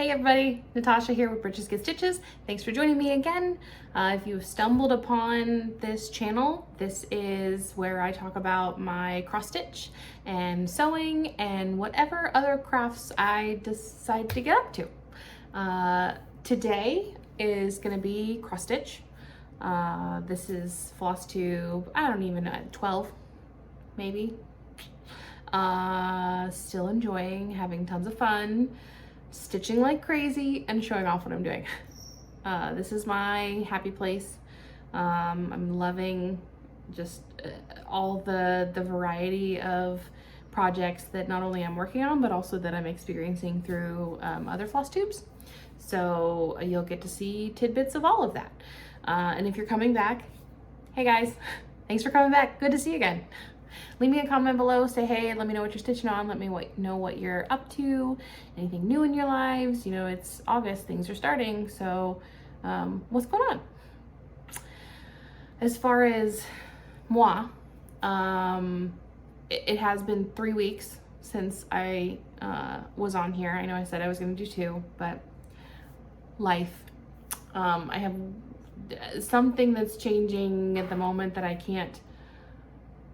Hey everybody, Natasha here with Britches Get Stitches. Thanks for joining me again. If you've stumbled upon this channel, this is where I talk about my cross stitch and sewing and whatever other crafts I decide to get up to. Today is gonna be cross stitch. This is Flosstube, I don't even know, 12 maybe. Still enjoying, having tons of fun, stitching like crazy and showing off what I'm doing. This is my happy place. I'm loving just all the variety of projects that not only I'm working on, but also that I'm experiencing through other floss tubes. So you'll get to see tidbits of all of that. And if you're coming back, hey guys, thanks for coming back. Good to see you again. Leave me a comment below, say hey, let me know what you're stitching on, let me know what you're up to, anything new in your lives. You know, it's August, things are starting, so what's going on? As far as moi, it has been 3 weeks since I was on here. I know I said I was going to do 2, but life. I have something that's changing at the moment that I can't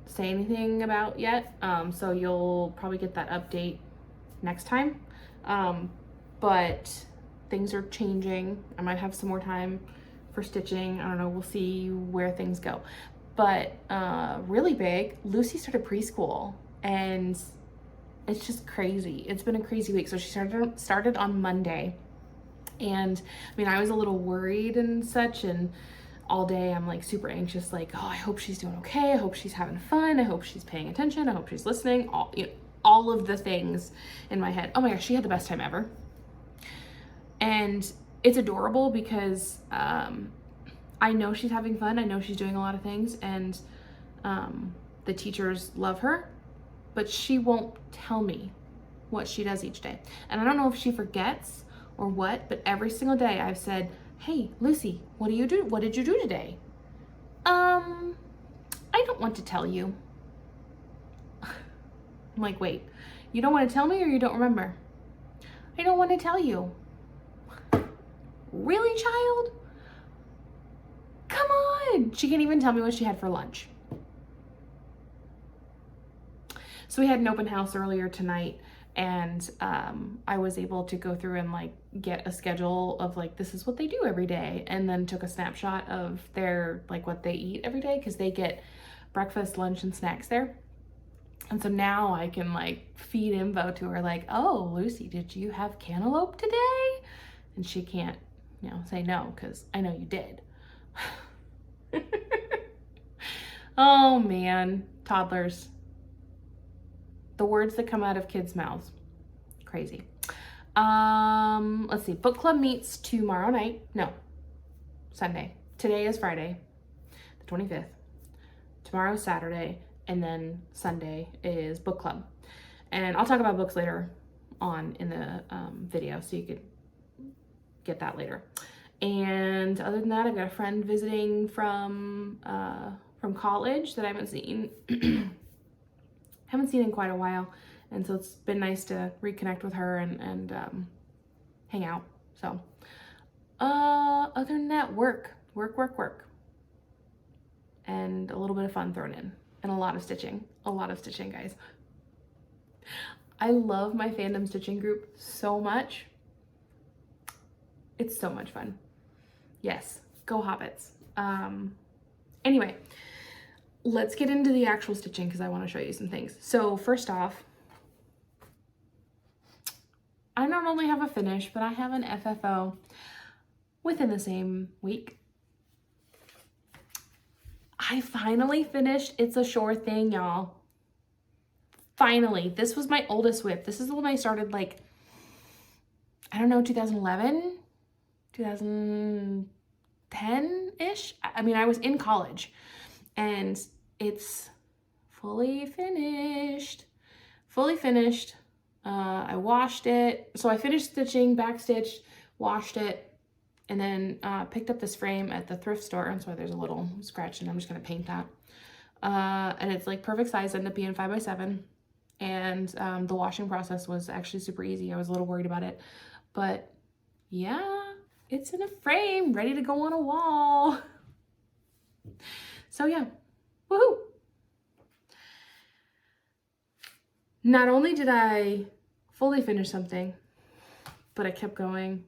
say anything about yet, so you'll probably get that update next time, but things are changing. I might have some more time for stitching. I don't know, we'll see where things go. But really big, Lucy started preschool and it's just crazy. It's been a crazy week. So she started on Monday, and I mean, I was a little worried and such, and all day I'm like super anxious, like, oh, I hope she's doing okay, I hope she's having fun, I hope she's paying attention, I hope she's listening, all of the things in my head. Oh my gosh, she had the best time ever. And it's adorable because I know she's having fun, I know she's doing a lot of things, and the teachers love her, but she won't tell me what she does each day. And I don't know if she forgets or what, but every single day I've said, hey, Lucy, what do you do? What did you do today? I don't want to tell you. I'm like, wait, you don't want to tell me or you don't remember? I don't want to tell you. Really, child? Come on. She can't even tell me what she had for lunch. So we had an open house earlier tonight, and I was able to go through and like get a schedule of like, this is what they do every day, and then took a snapshot of their like what they eat every day, because they get breakfast, lunch, and snacks there. And so now I can like feed info to her like, oh, Lucy, did you have cantaloupe today? And she can't, you know, say no, because I know you did. Oh man, toddlers. The words that come out of kids' mouths. Crazy. Let's see. Book club meets tomorrow night. No, Sunday. Today is Friday, the 25th. Tomorrow's Saturday. And then Sunday is book club. And I'll talk about books later on in the video, so you could get that later. And other than that, I've got a friend visiting from college that I haven't seen. Haven't seen in quite a while, and so it's been nice to reconnect with her and hang out. So other than that, work, and a little bit of fun thrown in, and a lot of stitching, guys. I love my fandom stitching group so much. It's so much fun. Yes, go Hobbits. Anyway, let's get into the actual stitching because I want to show you some things. So first off, I not only have a finish, but I have an FFO within the same week. I finally finished It's a Sure Thing, y'all. Finally. This was my oldest whip. This is the one I started like, I don't know, 2011, 2010-ish. I mean, I was in college, and it's fully finished. I washed it. So I finished stitching, back stitched, washed it, and then picked up this frame at the thrift store. And so there's a little scratch, and I'm just gonna paint that. And it's like perfect size, ended up being 5x7. And the washing process was actually super easy. I was a little worried about it, but Yeah, it's in a frame, ready to go on a wall. So yeah, woohoo! Not only did I fully finish something, but I kept going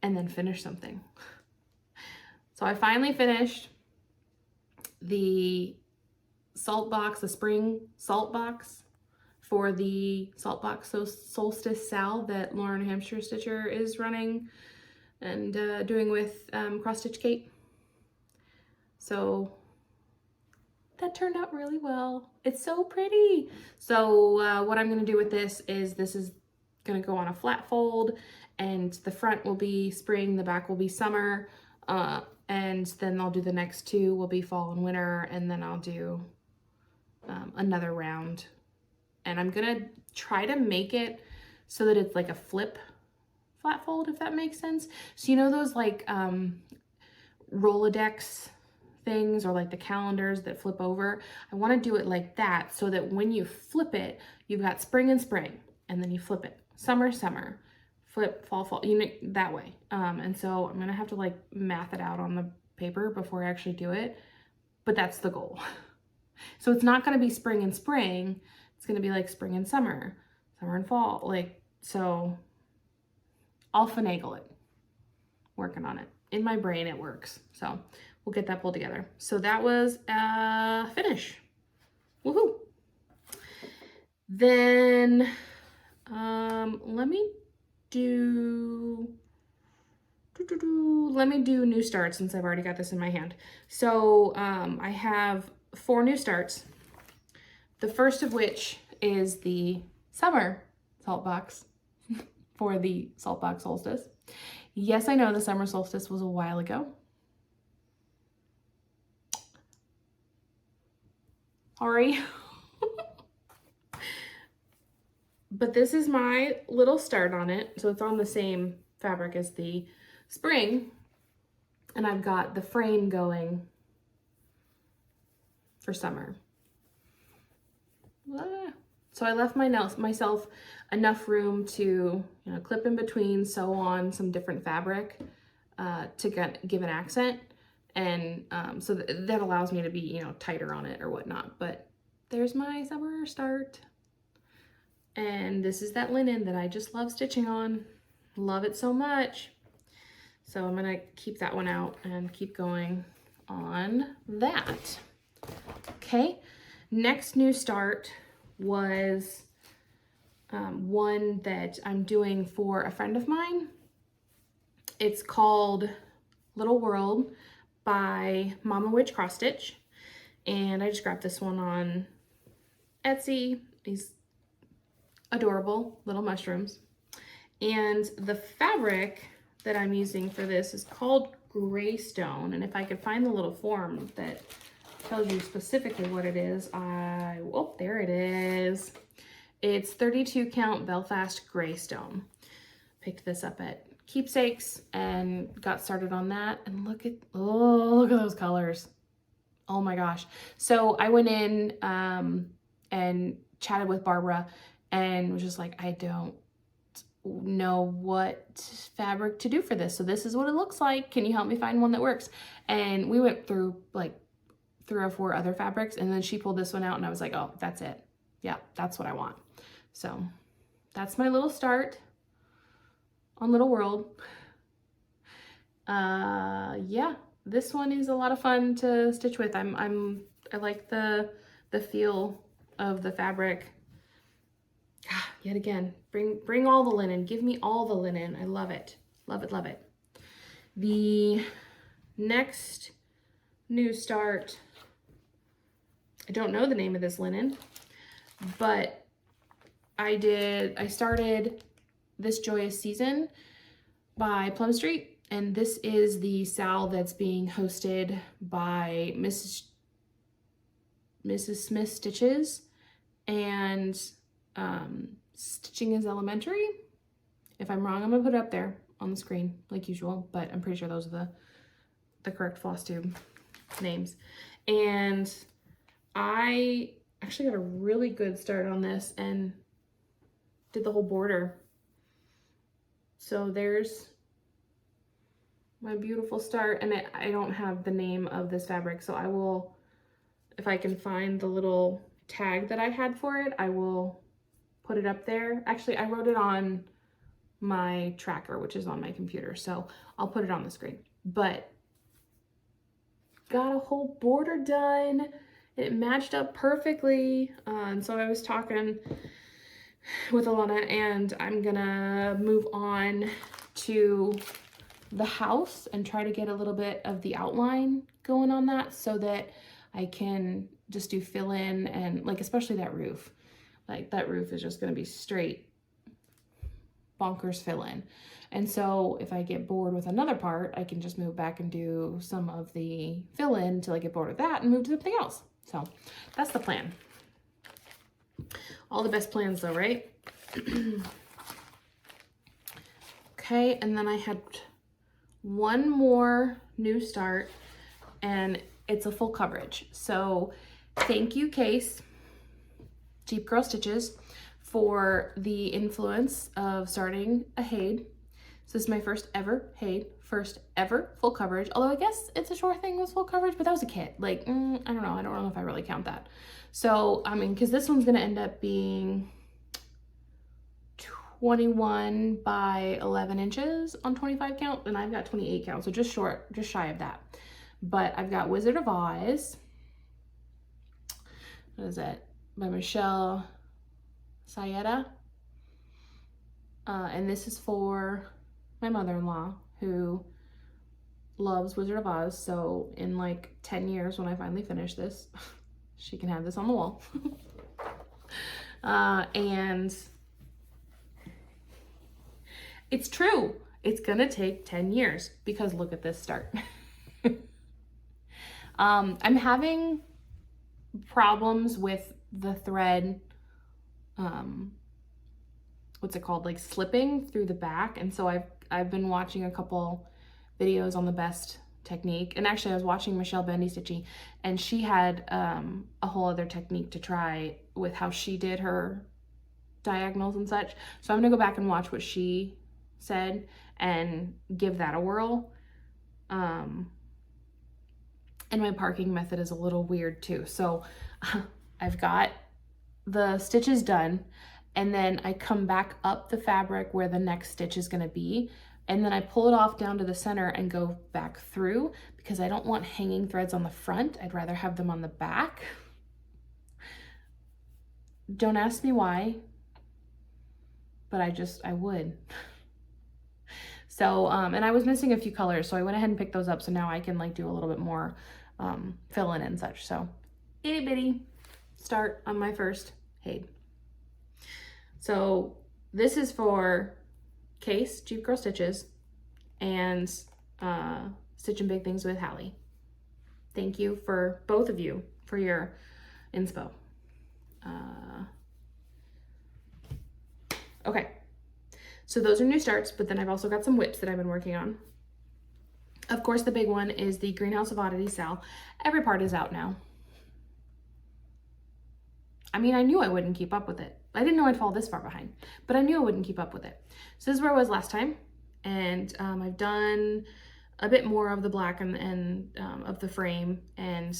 and then finished something. So I finally finished the Saltbox, the spring Saltbox for the Saltbox Solstice Sal that Lauren Hampshire Stitcher is running and doing with Cross Stitch Kate. So that turned out really well. It's so pretty. So what I'm gonna do with this is gonna go on a flat fold, and the front will be spring, the back will be summer, and then I'll do the next two will be fall and winter, and then I'll do another round. And I'm gonna try to make it so that it's like a flip flat fold, if that makes sense. So you know those like Rolodex things, or like the calendars that flip over? I want to do it like that, so that when you flip it, you've got spring and spring, and then you flip it summer, summer, flip, fall, fall, you know, that way. And so I'm gonna have to like math it out on the paper before I actually do it, but that's the goal. So it's not gonna be spring and spring, it's gonna be like spring and summer, summer and fall, like, so I'll finagle it, working on it. In my brain it works, so we'll get that pulled together. So that was a finish. Woohoo! Then let me do new starts, since I've already got this in my hand. So I have 4 new starts. The first of which is the summer Saltbox for the Saltbox Solstice. Yes, I know the summer solstice was a while ago. Sorry. But this is my little start on it. So it's on the same fabric as the spring. And I've got the frame going for summer. So I left myself enough room to, you know, clip in between, sew on some different fabric to give an accent. And so that allows me to be, you know, tighter on it or whatnot. But there's my summer start. And this is that linen that I just love stitching on. Love it so much. So I'm gonna keep that one out and keep going on that. Okay, next new start was one that I'm doing for a friend of mine. It's called Little World by Mama Witch Cross Stitch. And I just grabbed this one on Etsy. These adorable little mushrooms. And the fabric that I'm using for this is called Greystone. And if I could find the little form that tells you specifically what it is, oh, there it is. It's 32 count Belfast Greystone. Picked this up at Keepsakes and got started on that. And look at those colors. Oh my gosh. So I went in and chatted with Barbara and was just like, I don't know what fabric to do for this. So this is what it looks like. Can you help me find one that works? And we went through like 3 or 4 other fabrics, and then she pulled this one out and I was like, oh, that's it. Yeah, that's what I want. So that's my little start on Little World. Yeah, this one is a lot of fun to stitch with. I like the feel of the fabric. Yet again, bring all the linen. Give me all the linen. I love it. Love it, love it. The next new start, I don't know the name of this linen, but I started this Joyous season by Plum Street, and this is the Sal that's being hosted by Mrs. Smith Stitches, and Stitching is Elementary. If I'm wrong, I'm gonna put it up there on the screen like usual, but I'm pretty sure those are the correct Flosstube names. And I actually got a really good start on this and did the whole border. So there's my beautiful start, and I don't have the name of this fabric, so I will, if I can find the little tag that I had for it, I will put it up there. Actually, I wrote it on my tracker, which is on my computer, so I'll put it on the screen. But got a whole border done. It matched up perfectly. And so I was talking with Alana, and I'm gonna move on to the house and try to get a little bit of the outline going on that so that I can just do fill in, and like, especially that roof. Like, that roof is just gonna be straight bonkers fill in. And so if I get bored with another part, I can just move back and do some of the fill in until I get bored with that and move to something else. So that's the plan. All the best plans though, right? Okay, and then I had one more new start, and it's a full coverage. So thank you, Case, Jeep Girl Stitches, for the influence of starting a HAED. So this is my first ever HAED, first ever full coverage. Although I guess It's a Shore thing was full coverage, but that was a kit. Like, I don't know if I really count that. So, I mean, because this one's gonna end up being 21 by 11 inches on 25 count, and I've got 28 count, so just shy of that. But I've got Wizard of Oz. What is it? By Michelle Sayeda. And this is for my mother-in-law, who loves Wizard of Oz. So in like 10 years, when I finally finish this, she can have this on the wall. And it's true. It's gonna take 10 years because look at this start. I'm having problems with the thread, what's it called, like slipping through the back. And so I've been watching a couple videos on the best technique. And actually I was watching Michelle Bendy Stitchy, and she had a whole other technique to try with how she did her diagonals and such. So I'm gonna go back and watch what she said and give that a whirl. And my parking method is a little weird too. So I've got the stitches done, and then I come back up the fabric where the next stitch is gonna be, and then I pull it off down to the center and go back through, because I don't want hanging threads on the front. I'd rather have them on the back. Don't ask me why, but I would. So, and I was missing a few colors, so I went ahead and picked those up, so now I can like do a little bit more fill in and such. So itty bitty start on my first HAED. So this is for Case, Jeep Girl Stitches, and Stitching Big Things with Hallie. Thank you for both of you for your inspo. Okay, so those are new starts, but then I've also got some whips that I've been working on. Of course, the big one is the Greenhouse of Oddity Cell. Every part is out now. I mean, I knew I wouldn't keep up with it. I didn't know I'd fall this far behind, but I knew I wouldn't keep up with it. So this is where I was last time, and I've done a bit more of the black and of the frame, and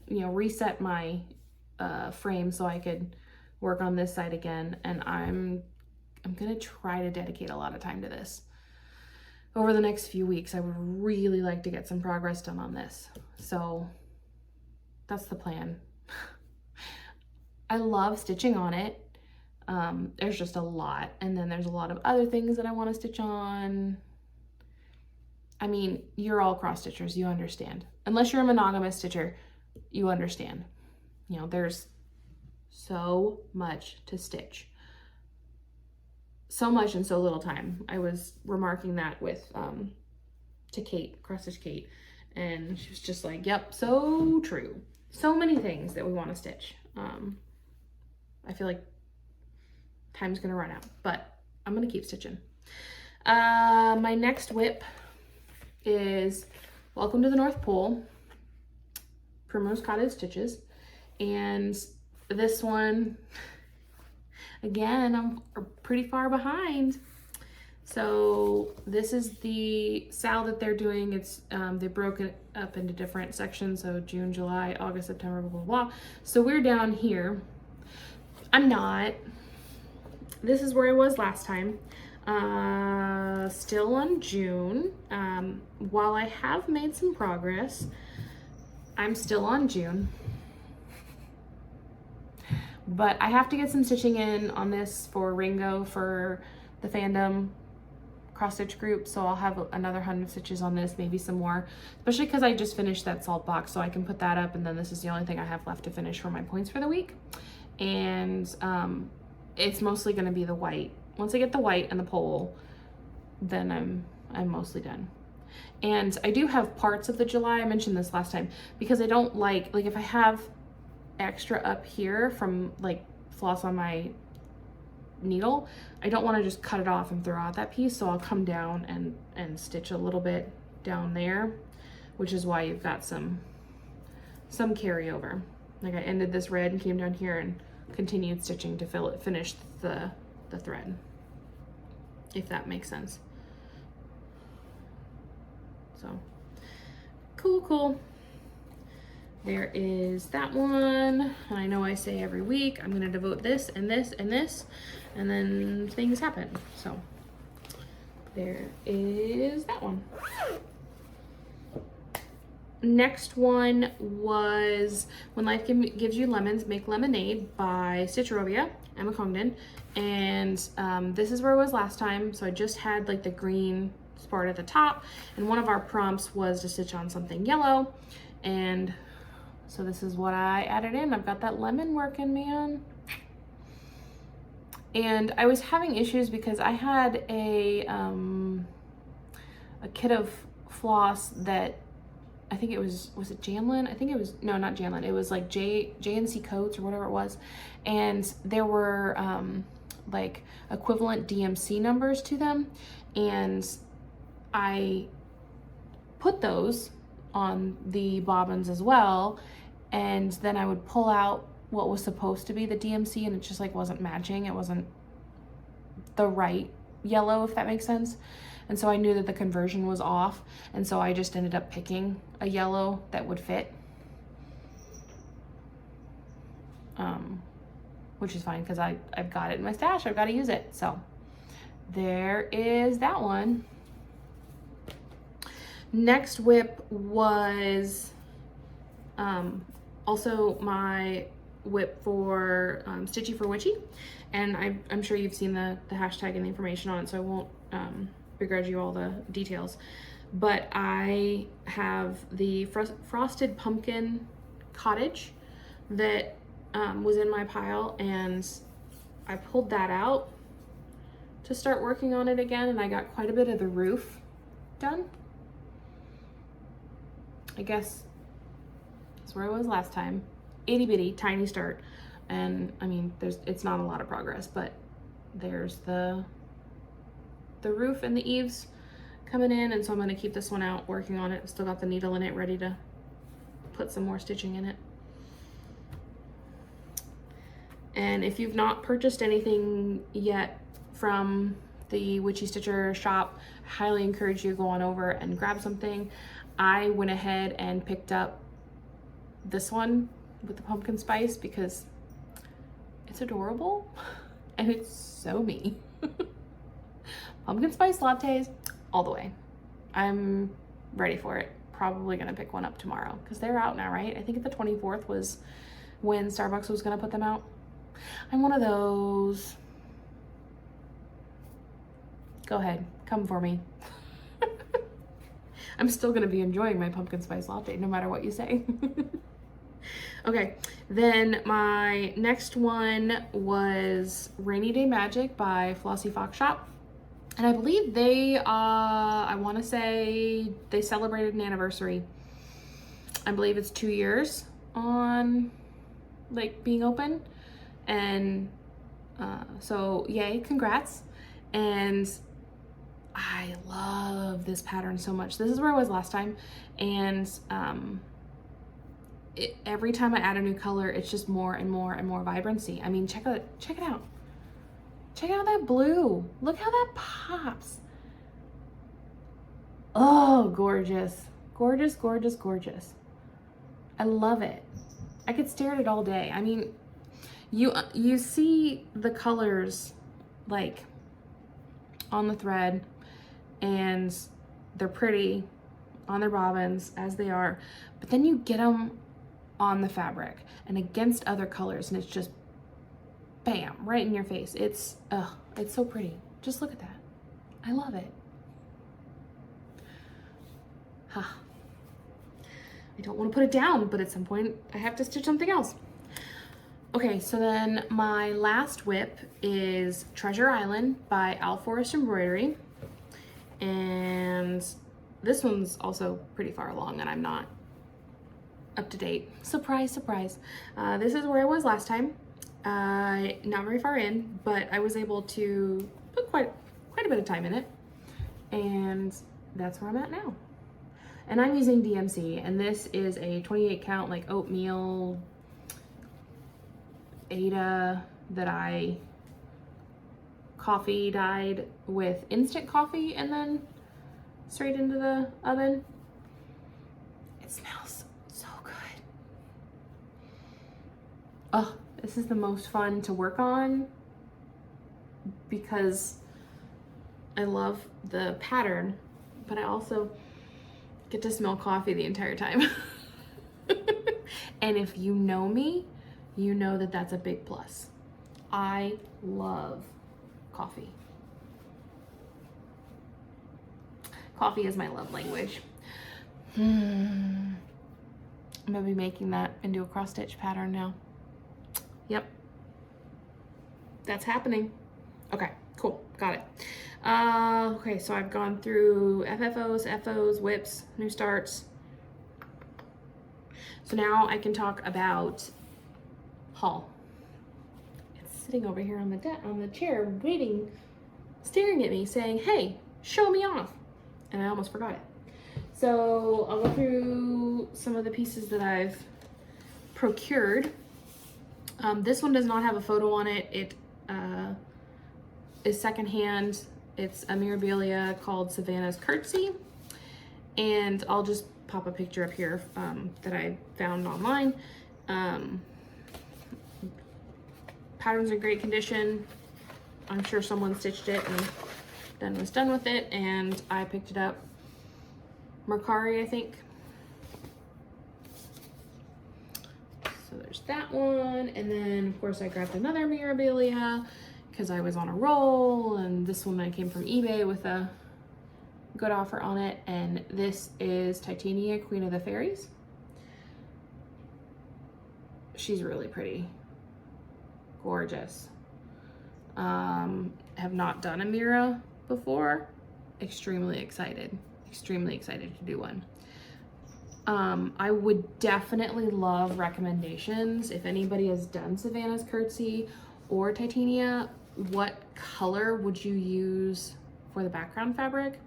reset my frame so I could work on this side again. And I'm gonna try to dedicate a lot of time to this over the next few weeks. I would really like to get some progress done on this, so that's the plan. I love stitching on it. There's just a lot, and then there's a lot of other things that I want to stitch on. I mean, you're all cross stitchers, you understand. Unless you're a monogamous stitcher, you understand. There's so much to stitch. So much in so little time. I was remarking that with to Kate, Cross Stitch Kate, and she was just like, yep, so true. So many things that we want to stitch. I feel like time's gonna run out, but I'm gonna keep stitching. My next whip is Welcome to the North Pole, Primrose Cottage Stitches, and this one, again, I'm pretty far behind. So this is the sal that they're doing. It's they broke it up into different sections. So June, July, August, September, blah, blah, blah. So we're down here. I'm not. This is where I was last time. Still on June. While I have made some progress, I'm still on June. But I have to get some stitching in on this for Ringo for the fandom cross stitch group, so I'll have another 100 stitches on this, maybe some more, especially because I just finished that Saltbox, so I can put that up, and then this is the only thing I have left to finish for my points for the week. And it's mostly going to be the white. Once I get the white and the pole, then I'm mostly done. And I do have parts of the July. I mentioned this last time because I don't like if I have extra up here from like floss on my needle, I don't want to just cut it off and throw out that piece, so I'll come down and stitch a little bit down there, which is why you've got some carryover. Like I ended this red and came down here and continued stitching to finish the thread, if that makes sense. So cool. There is that one. I know I say every week I'm going to devote this and this and this, and then things happen. So there is that one. Next one was When Life Gives You Lemons, Make Lemonade by Stitcherovia, Emma Congdon. And this is where I was last time. So I just had like the green part at the top, and one of our prompts was to stitch on something yellow. And so this is what I added in. I've got that lemon working, man. And I was having issues because I had a kit of floss that I think it was it Janlin? I think it was, no, not Janlin. It was like J&C Coats or whatever it was. And there were like equivalent DMC numbers to them. And I put those on the bobbins as well, and then I would pull out what was supposed to be the DMC, and it just like wasn't matching. It wasn't the right yellow, if that makes sense. And so I knew that the conversion was off, and so I just ended up picking a yellow that would fit, which is fine because I've got it in my stash. I've got to use it. So there is that one. Next whip was also my whip for Stitchy for Witchy, and I'm sure you've seen the hashtag and the information on it, so I won't begrudge you all the details. But I have the frosted pumpkin cottage that was in my pile, and I pulled that out to start working on it again, and I got quite a bit of the roof done. I guess that's where I was last time. Itty bitty, tiny start. And I mean, it's not a lot of progress, but there's the roof and the eaves coming in, and so I'm gonna keep this one out, working on it. Still got the needle in it, ready to put some more stitching in it. And if you've not purchased anything yet from the Witchy Stitcher shop, I highly encourage you to go on over and grab something. I went ahead and picked up this one with the pumpkin spice because it's adorable and it's so me. Pumpkin spice lattes all the way. I'm ready for it. Probably gonna pick one up tomorrow because they're out now, right? I think the 24th was when Starbucks was gonna put them out. I'm one of those. Go ahead, come for me. I'm still gonna be enjoying my pumpkin spice latte no matter what you say. Okay, then my next one was Rainy Day Magic by Flossy Fox Shop. And I believe they, I wanna say they celebrated an anniversary. I believe it's 2 years on like being open. And so yay, congrats. And I love this pattern so much. This is where I was last time, and every time I add a new color, it's just more and more and more vibrancy. I mean, check it out. Check out that blue. Look how that pops. Oh, gorgeous. Gorgeous, gorgeous, gorgeous. I love it. I could stare at it all day. I mean, you see the colors like on the thread, and they're pretty on their bobbins as they are, but then you get them on the fabric and against other colors, and it's just bam, right in your face. It's so pretty. Just look at that. I love it. Huh. I don't want to put it down, but at some point I have to stitch something else. Okay, so then my last whip is Treasure Island by Owl Forest Embroidery. And this one's also pretty far along and I'm not up to date. Surprise, surprise. This is where I was last time. Not very far in, but I was able to put quite a bit of time in it. And that's where I'm at now. And I'm using DMC, and this is a 28 count like oatmeal Ada that I coffee dyed with instant coffee and then straight into the oven. It smells so good. Oh, this is the most fun to work on because I love the pattern, but I also get to smell coffee the entire time. And if you know me, you know that that's a big plus. I love coffee. Coffee is my love language. I'm gonna be making that into a cross stitch pattern now. Yep. That's happening. Okay, cool, got it. Okay, so I've gone through FFOs, FOs, whips, new starts. So now I can talk about haul. It's sitting over here on the chair, waiting, staring at me, saying, "Hey, show me off," and I almost forgot it. So I'll go through some of the pieces that I've procured. This one does not have a photo on it. It is secondhand. It's a memorabilia called Savannahs Curtisy, and I'll just pop a picture up here that I found online. Pattern's in great condition. I'm sure someone stitched it and then was done with it, and I picked it up. Mercari, I think. So there's that one, and then of course I grabbed another memorabilia because I was on a roll, and this one I came from eBay with a good offer on it, and this is Titania, Queen of the Fairies. She's really pretty, gorgeous. Have not done a Mira before. Extremely excited to do one. I would definitely love recommendations if anybody has done Savannahs Curtisy or Titania. What color would you use for the background fabric?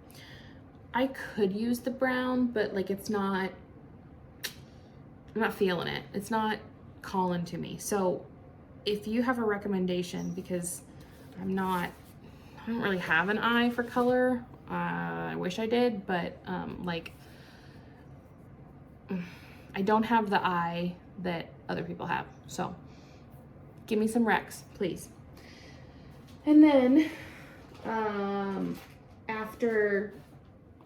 I could use the brown, but like I'm not feeling it. It's not calling to me. So if you have a recommendation, because I don't really have an eye for color. I wish I did, but I don't have the eye that other people have. So give me some recs, please. And then after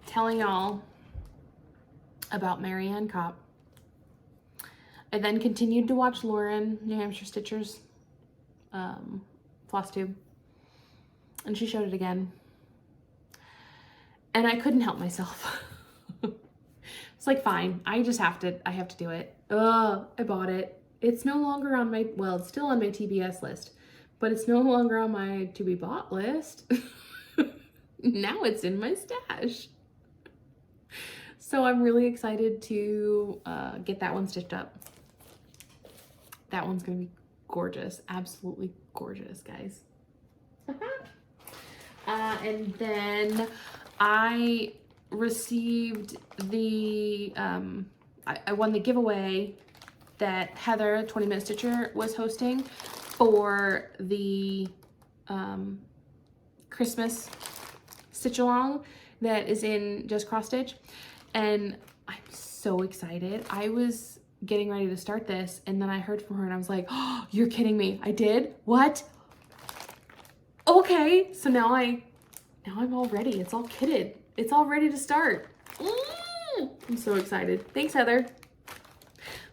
telling y'all about Marianne Kopp, I then continued to watch Lauren, New Hampshire Stitchers, Flosstube, and she showed it again. And I couldn't help myself. It's like, fine, I have to do it. I bought it. It's no longer on my, well, it's still on my TBS list, but it's no longer on my to be bought list. Now it's in my stash. So I'm really excited to get that one stitched up. That one's gonna be gorgeous, absolutely gorgeous, guys. And then I received the, I won the giveaway that Heather, 20 Minute Stitcher, was hosting for the Christmas stitch along that is in Just Cross Stitch, and I'm so excited. I was getting ready to start this, and then I heard from her and I was like, oh, you're kidding me. I did? What? Okay, so now I'm all ready. It's all kitted. It's all ready to start. I'm so excited. Thanks, Heather.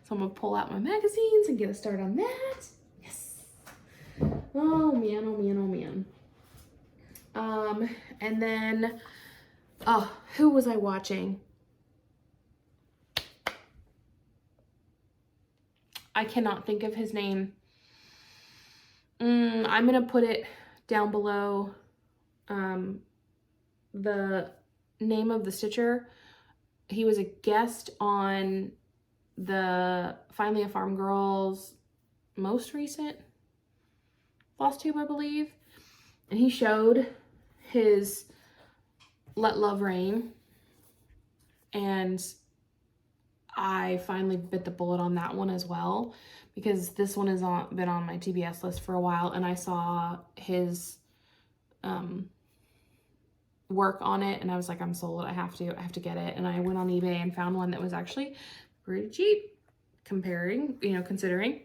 So I'm gonna pull out my magazines and get a start on that. Yes. Oh man, oh man, oh man. And then, oh, who was I watching? I cannot think of his name. I'm gonna put it down below. The name of the stitcher. He was a guest on the Finally a Farm Girl's most recent Flosstube, I believe. And he showed his Let Love Rain. And I finally bit the bullet on that one as well, because this one has been on my TBS list for a while, and I saw his work on it and I was like, I'm sold. I have to get it. And I went on eBay and found one that was actually pretty cheap considering,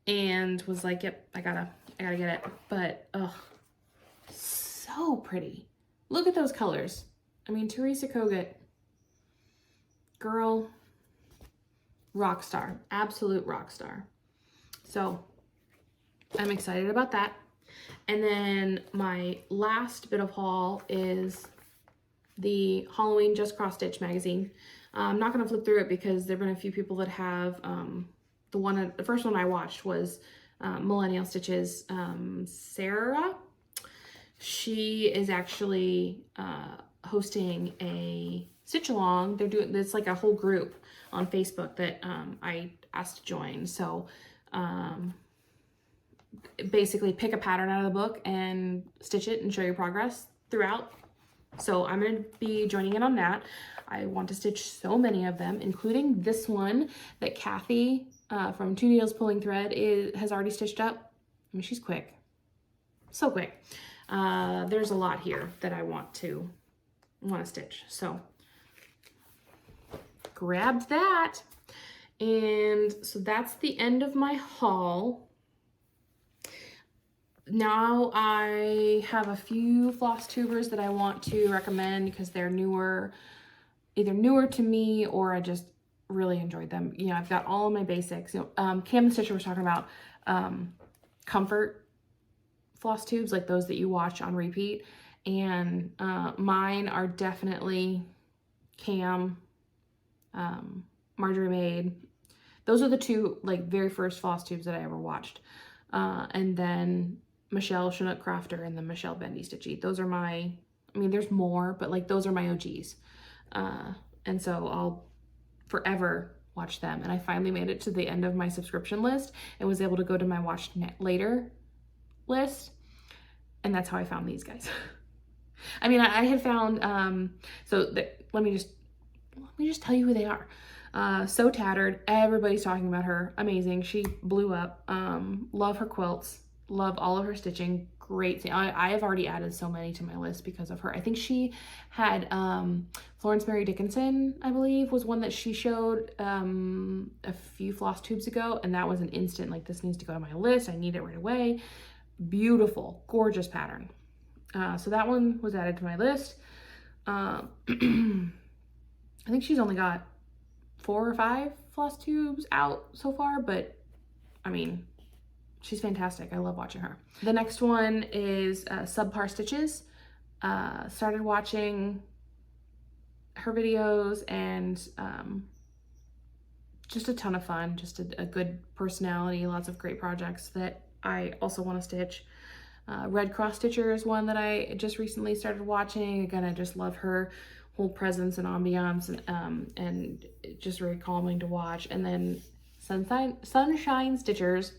and was like, yep, I gotta get it. But so pretty. Look at those colors. I mean, Teresa Kogut, girl, rock star, absolute rock star. So I'm excited about that. And then my last bit of haul is the Halloween Just Cross Stitch magazine. I'm not going to flip through it because there have been a few people that have. The first one I watched was Millennial Stitches, Sarah. She is actually hosting a stitch along. It's like a whole group on Facebook that I asked to join. So basically pick a pattern out of the book and stitch it and show your progress throughout. So I'm going to be joining in on that. I want to stitch so many of them, including this one that Kathy from Two Needles Pulling Thread has already stitched up. I mean, she's quick. So quick. There's a lot here that I want to stitch. So grabbed that. And so that's the end of my haul. Now I have a few floss tubers that I want to recommend because they're either newer to me or I just really enjoyed them. You know, I've got all of my basics. Cam the Stitcher was talking about comfort floss tubes, like those that you watch on repeat. And mine are definitely Cam, Marjorie Maid. Those are the two like very first floss tubes that I ever watched. And then Michelle Chinook Crafter and the Michelle Bendy Stitchy. Those are there's more, but like those are my OGs. And so I'll forever watch them. And I finally made it to the end of my subscription list and was able to go to my watch later list. And that's how I found these guys. I mean, I had found, let me just tell you who they are. So Tattered, everybody's talking about her. Amazing. She blew up. Love her quilts. Love all of her stitching. Great. I have already added so many to my list because of her. I think she had Florence Mary Dickinson, I believe, was one that she showed a few floss tubes ago, and that was an instant, like, this needs to go to my list. I need it right away. Beautiful, gorgeous pattern. So that one was added to my list. I think she's only got 4 or 5 floss tubes out so far, but I mean, she's fantastic. I love watching her. The next one is Subpar Stitches. Started watching her videos and just a ton of fun, just a good personality, lots of great projects that I also want to stitch. Red Cross Stitcher is one that I just recently started watching. Again, I just love her whole presence and ambiance, and just very calming to watch. And then Sunshine Stitchers,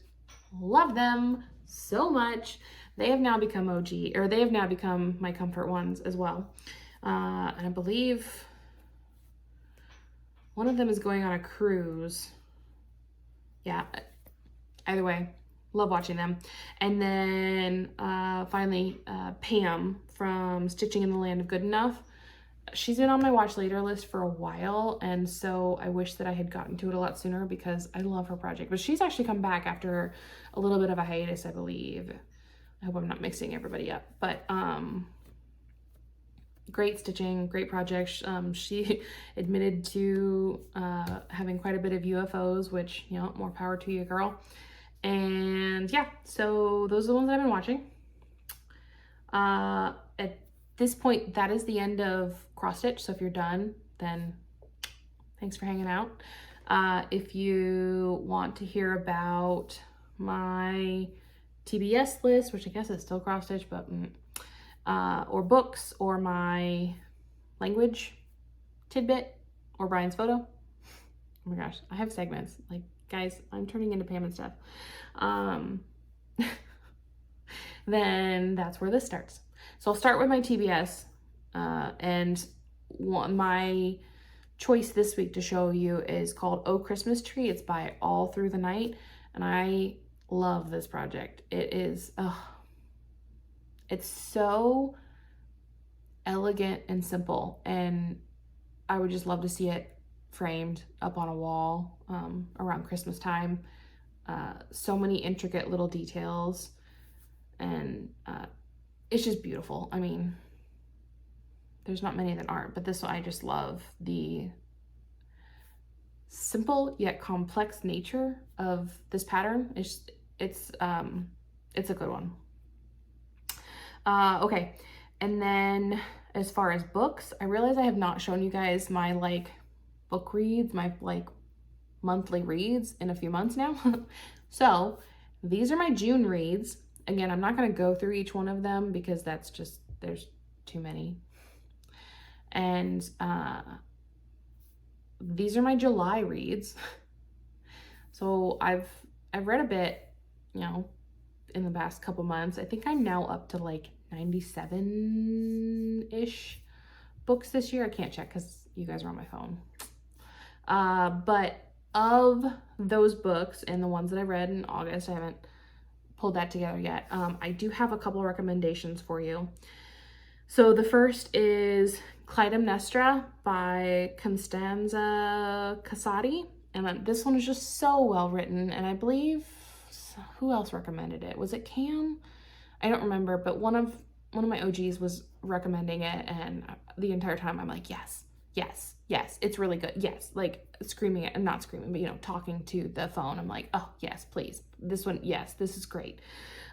love them so much. They have now become they have now become my comfort ones as well. And I believe one of them is going on a cruise. Yeah, either way, love watching them. And then finally, Pam from Stitching in the Land of Good Enough. She's been on my watch later list for a while, and so I wish that I had gotten to it a lot sooner because I love her project. But she's actually come back after a little bit of a hiatus, I believe. I hope I'm not mixing everybody up, but great stitching, great project. She admitted to having quite a bit of UFOs, which, you know, more power to you, girl. And yeah, so those are the ones that I've been watching. At this point, that is the end of cross stitch. So if you're done, then thanks for hanging out. If you want to hear about my TBS list, which I guess is still cross stitch, but or books, or my language tidbit, or Brian's photo. Oh my gosh, I have segments. Like, guys, I'm turning into Pam and stuff. Then that's where this starts. So I'll start with my TBS, and my choice this week to show you is called Oh Christmas Tree. It's by All Through the Night, and I love this project. It is, it's so elegant and simple, and I would just love to see it framed up on a wall around Christmas time. So many intricate little details, and it's just beautiful. I mean, there's not many that aren't, but this one I just love the simple yet complex nature of this pattern. It's a good one. Okay, and then as far as books, I realize I have not shown you guys my like book reads, my like monthly reads in a few months now. So these are my June reads. Again, I'm not going to go through each one of them because that's just, there's too many. And these are my July reads. So I've read a bit, you know, in the past couple months. I think I'm now up to like 97-ish books this year. I can't check because you guys are on my phone. But of those books and the ones that I read in August, I haven't pulled that together yet. I do have a couple of recommendations for you. So the first is Clyde Nestra by Constanza Casati. And this one is just so well written. And I believe, who else recommended it? Was it Cam? I don't remember, but one of my OGs was recommending it, and the entire time I'm like, yes, yes, yes, it's really good. Yes, like screaming it, and not screaming, but, you know, talking to the phone. I'm like, oh yes, please. This one, yes, this is great.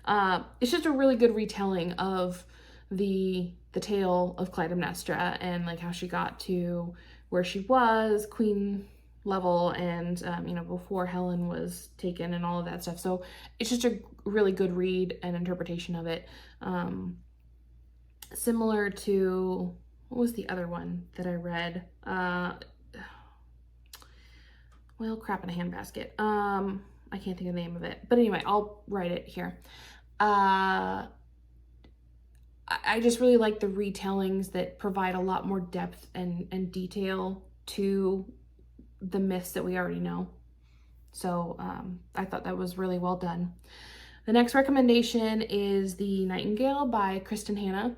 It's just a really good retelling of the tale of Clyde Nestra, and like how she got to where she was, queen level, and you know, before Helen was taken and all of that stuff. So it's just a really good read and interpretation of it. Similar to, what was the other one that I read? Well, crap in a handbasket. I can't think of the name of it, but anyway, I'll write it here. I just really like the retellings that provide a lot more depth and detail to the myths that we already know. So I thought that was really well done. The next recommendation is The Nightingale by Kristen Hanna.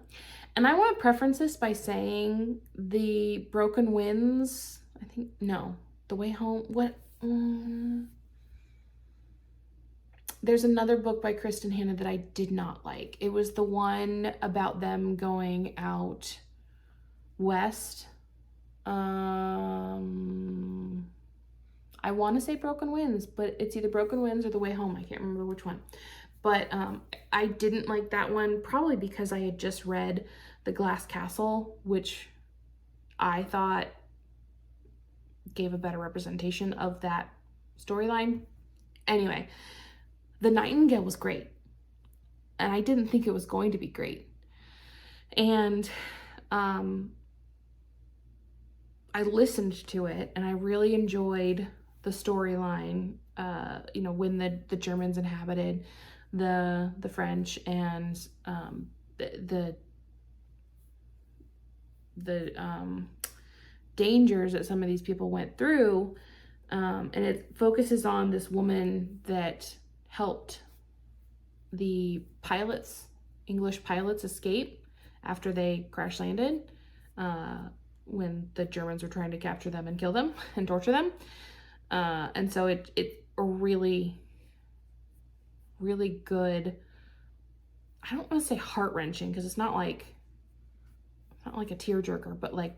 And I want to preference this by saying The Broken Winds, I think, no, The Way Home, what? There's another book by Kristen Hanna that I did not like. It was the one about them going out west. I want to say Broken Winds, but it's either Broken Winds or The Way Home. I can't remember which one. But I didn't like that one, probably because I had just read The Glass Castle, which I thought gave a better representation of that storyline. Anyway, The Nightingale was great, and I didn't think it was going to be great. And I listened to it, and I really enjoyed the storyline, you know, when the Germans inhabited the French, and the dangers that some of these people went through, and it focuses on this woman that helped the pilots, English pilots, escape after they crash landed when the Germans were trying to capture them and kill them and torture them. And so it's a really, really good, I don't want to say heart-wrenching because it's not like a tearjerker, but like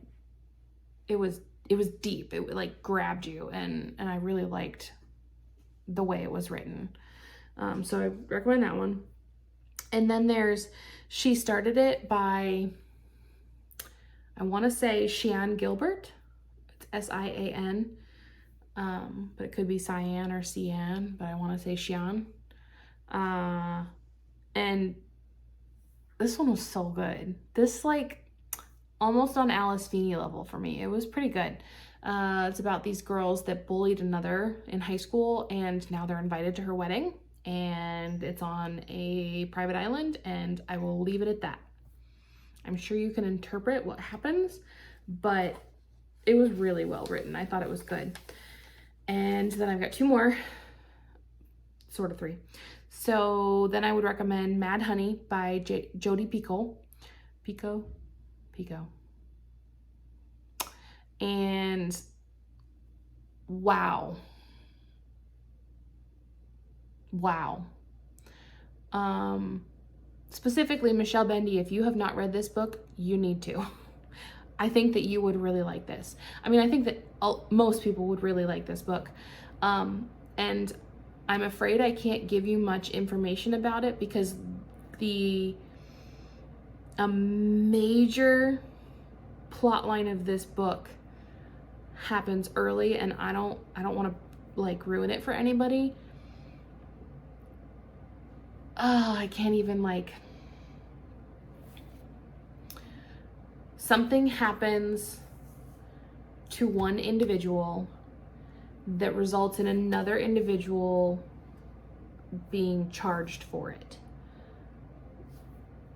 it was deep. It like grabbed you, and I really liked the way it was written. So I recommend that one. And then there's She Started It by, I want to say Sian Gilbert. It's S-I-A-N. But it could be Cyan or Cian, but I want to say Sian. And this one was so good. This like almost on Alice Feeney level for me. It was pretty good. It's about these girls that bullied another in high school, and now they're invited to her wedding, and it's on a private island, and I will leave it at that. I'm sure you can interpret what happens, but it was really well written. I thought it was good. And then I've got two more, sort of three. So then I would recommend Mad Honey by Jodi Picoult. Pico. And wow. Specifically, Michelle Bendy, if you have not read this book, you need to. I think that you would really like this. I mean, I think that most people would really like this book. And I'm afraid I can't give you much information about it because a major plot line of this book happens early, and I don't want to like ruin it for anybody. I can't even like, something happens to one individual that results in another individual being charged for it.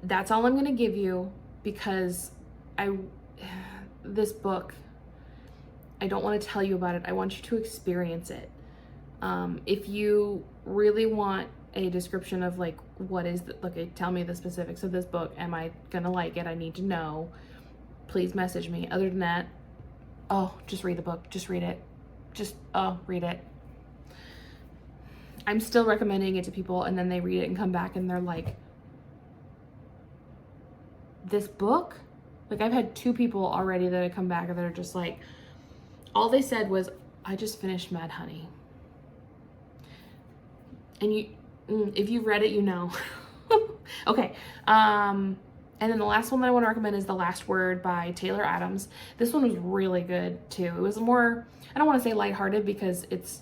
That's all I'm going to give you, because this book, I don't want to tell you about it. I want you to experience it. If you really want a description of like, what is okay, tell me the specifics of this book. Am I going to like it? I need to know. Please message me. Other than that, just read the book. Just read it. Read it. I'm still recommending it to people, and then they read it and come back and they're like, this book? Like, I've had 2 people already that have come back and they're just like, all they said was, I just finished Mad Honey. And if you've read it, you know. Okay. And then the last one that I want to recommend is The Last Word by Taylor Adams. This one was really good too. It was more, I don't want to say lighthearted, because it's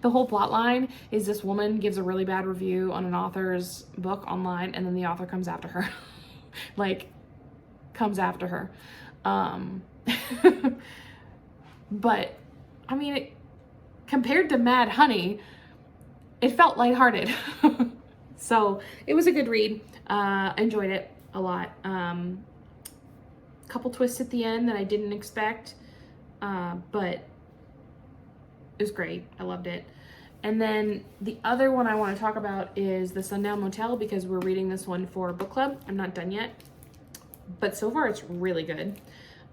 the whole plot line is this woman gives a really bad review on an author's book online, and then the author comes after her. But I mean, compared to Mad Honey, it felt lighthearted. So it was a good read. Enjoyed it a lot. Couple twists at the end that I didn't expect, but it was great. I loved it. And then the other one I want to talk about is the Sundown Motel, because we're reading this one for book club. I'm not done yet, but so far it's really good.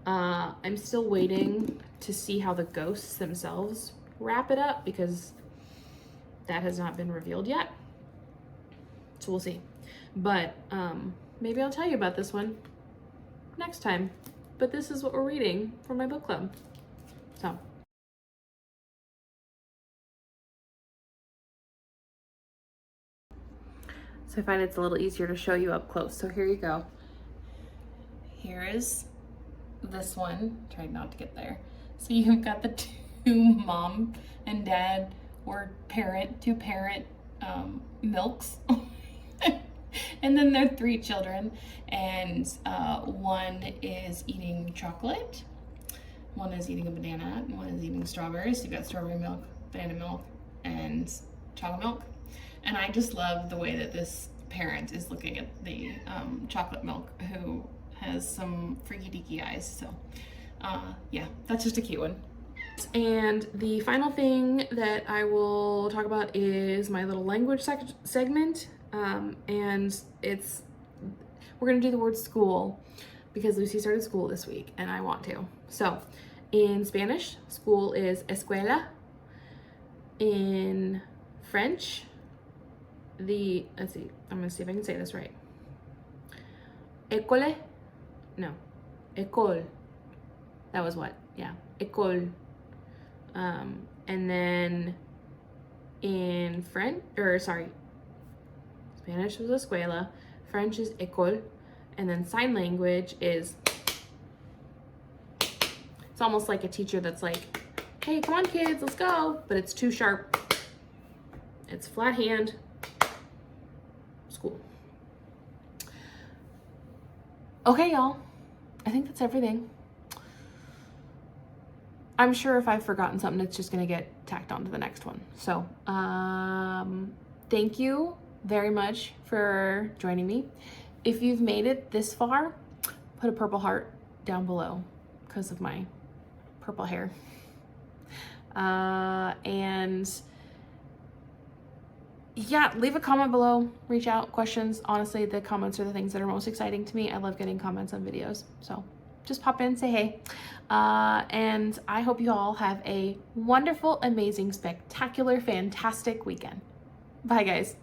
I'm still waiting to see how the ghosts themselves wrap it up, because that has not been revealed yet. So we'll see. But maybe I'll tell you about this one next time. But this is what we're reading for my book club. So I find it's a little easier to show you up close. So here you go. Here is this one. Tried not to get there. So you've got the 2 mom and dad or two parent milks. And then there are 3 children, and one is eating chocolate, one is eating a banana, and one is eating strawberries. So you've got strawberry milk, banana milk, and chocolate milk. And I just love the way that this parent is looking at the chocolate milk, who has some freaky deaky eyes. So yeah, that's just a cute one. And the final thing that I will talk about is my little language segment. And we're gonna do the word school because Lucy started school this week and I want to. So in Spanish, school is escuela. In French, let's see, I'm gonna see if I can say this right. École, no, école. That was what? Yeah, école. And then in Spanish was escuela, French is école, and then sign language is, it's almost like a teacher that's like, hey, come on kids, let's go, but it's too sharp. It's flat hand, school. Okay, y'all, I think that's everything. I'm sure if I've forgotten something, it's just gonna get tacked on to the next one. So, thank you very much for joining me. If you've made it this far, put a purple heart down below because of my purple hair. And yeah, leave a comment below, reach out, questions. Honestly, the comments are the things that are most exciting to me. I love getting comments on videos. So just pop in, say hey. And I hope you all have a wonderful, amazing, spectacular, fantastic weekend. Bye, guys.